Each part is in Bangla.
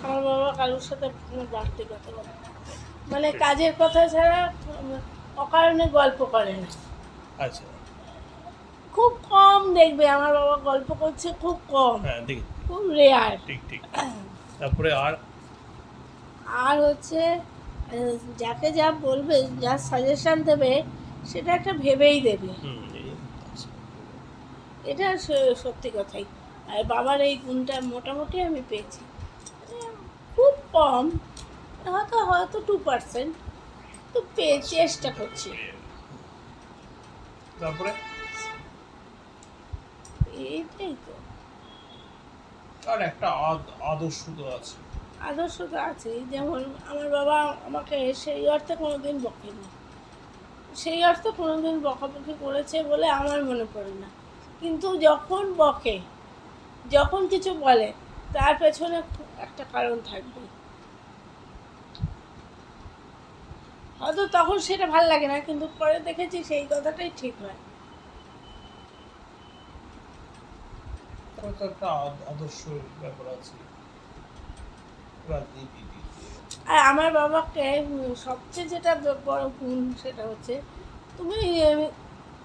আমার বাবা কারোর সাথে কোনো বাড়তি কথা বলে না। মানে কাজের কথা ছাড়া অকারণে গল্প করে না। আচ্ছা। খুব কম দেখবে আমার বাবা গল্প করছে, খুব কম, হ্যাঁ, দেখি। খুব রেয়ার। ঠিক, ঠিক। তারপরে আর? আর হচ্ছে যাকে যা বলবে, যা সাজেশন দেবে, সেটা একটা ভেবেই দেবে। আচ্ছা। এটা সত্যি কথাই। আর বাবার এই গুণটা মোটামুটি আমি পেয়েছি। খুব কম, হয়তো হয়তো 2%, তো চেষ্টা করছি। তারপরে? এইটাই তো। আর একটা আদর্শ তো আছে। আদর্শ তো আছেই, যেমন আমার বাবা আমাকে সেই অর্থে কোনোদিন বকেনি। সেই অর্থে কোনোদিন বকাবকি করেছে বলে আমার মনে পড়ে না। কিন্তু যখন বকে, যখন কিছু বলে, তার পেছনে একটা কারণ থাকবে। হয়তো তখন সেটা ভাল লাগে না, কিন্তু পরে দেখেছি সেই কথাটাই ঠিক হয়। তারপরে তো একটা আদর্শ ব্যাপার আছে রাজনীতিতে। আর আমার বাবাকে সবচেয়ে যেটা বড় গুণ, সেটা হচ্ছে তুমি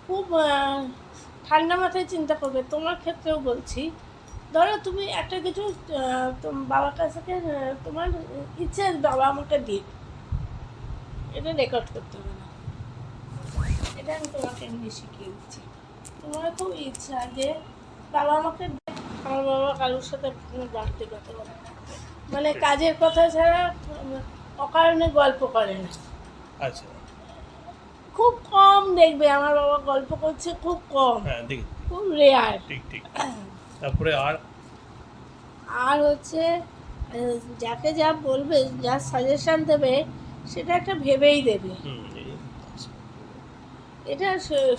খুব ঠান্ডা মাথায় চিন্তা করবে। তোমার ক্ষেত্রেও বলছি, ধরো তুমি একটা কিছু বাবার কাছ থেকে তোমার ইচ্ছে বাবা আমাকে দিক, এটা রেকর্ড করতে হবে না। এটা আমি তোমাকে এমনি শিখিয়ে দিচ্ছি। তোমার খুব ইচ্ছা যে বাবা আমাকে দেখ। আমার বাবা কারোর সাথে কোনো বাড়তি কথা বলে না। মানে কাজের কথা ছাড়া অকারণে গল্প করে না। আচ্ছা। খুব কম দেখবে আমার বাবা গল্প করছে, খুব কম, হ্যাঁ, দেখি। খুব রেয়ার। ঠিক, ঠিক। তারপরে আর? আর হচ্ছে যাকে যা বলবে, যা সাজেশন দেবে, সেটা একটা ভেবেই দেবে। আচ্ছা। এটা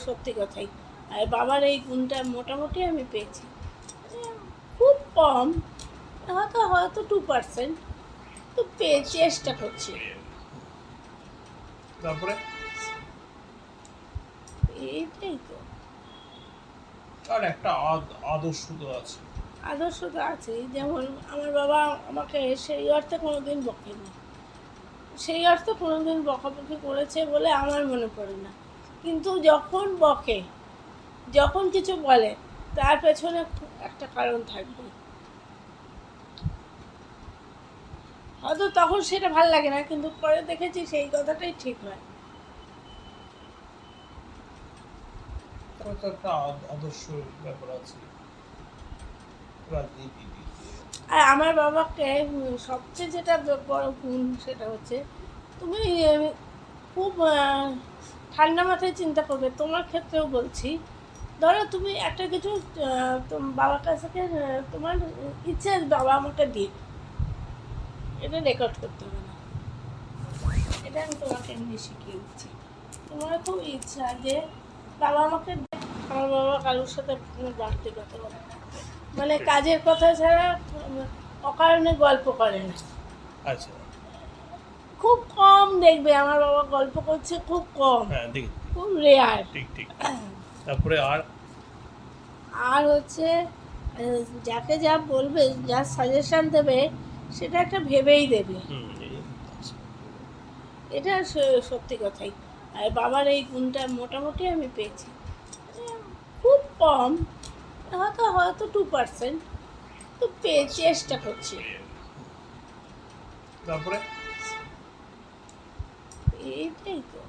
সত্যি কথাই। আর বাবার এই গুণটা মোটামুটি আমি পেয়েছি। খুব কম, হয়তো হয়তো 2%, তো চেষ্টা করছি। তারপরে? এইটাই তো। আর একটা আদর্শ তো আছে। আদর্শ তো আছেই, যেমন আমার বাবা আমাকে সেই অর্থে কোনোদিন বকেনি। সেই অর্থে কোনোদিন বকাবকি করেছে বলে আমার মনে পড়ে না। কিন্তু যখন বকে, যখন কিছু বলে, তার পেছনে একটা কারণ থাকবে। হয়তো তখন সেটা ভাল লাগে না, কিন্তু পরে দেখেছি সেই কথাটাই ঠিক হয়। তারপরে তো একটা আদর্শ ব্যাপার আছে রাজনীতিতে। আর আমার বাবাকে সবচেয়ে যেটা বড় গুণ, সেটা হচ্ছে তুমি খুব ঠান্ডা মাথায় চিন্তা করবে। তোমার ক্ষেত্রেও বলছি, ধরো তুমি একটা কিছু বাবার কাছ থেকে তোমার ইচ্ছে বাবা আমাকে দিক, এটা রেকর্ড করতে হবে না। এটা আমি তোমাকে এমনি শিখিয়ে দিচ্ছি। তোমার খুব ইচ্ছা যে বাবা আমাকে দেখ। আমার বাবা কারোর সাথে কোনো বাড়তি কথা বলে না। মানে কাজের কথা ছাড়া অকারণে গল্প করে না। আচ্ছা। খুব কম দেখবে আমার বাবা গল্প করছে, খুব কম, হ্যাঁ, দেখি। খুব রেয়ার। ঠিক, ঠিক। তারপরে আর? আর হচ্ছে যাকে যা বলবে, যা সাজেশন দেবে, সেটা একটা ভেবেই দেবে। আচ্ছা। এটা সত্যি কথাই। আর বাবার এই গুণটা মোটামুটি আমি পেয়েছি। খুব কম, হয়তো হয়তো 2%, তো চেষ্টা করছি। তারপরে? এইটাই তো।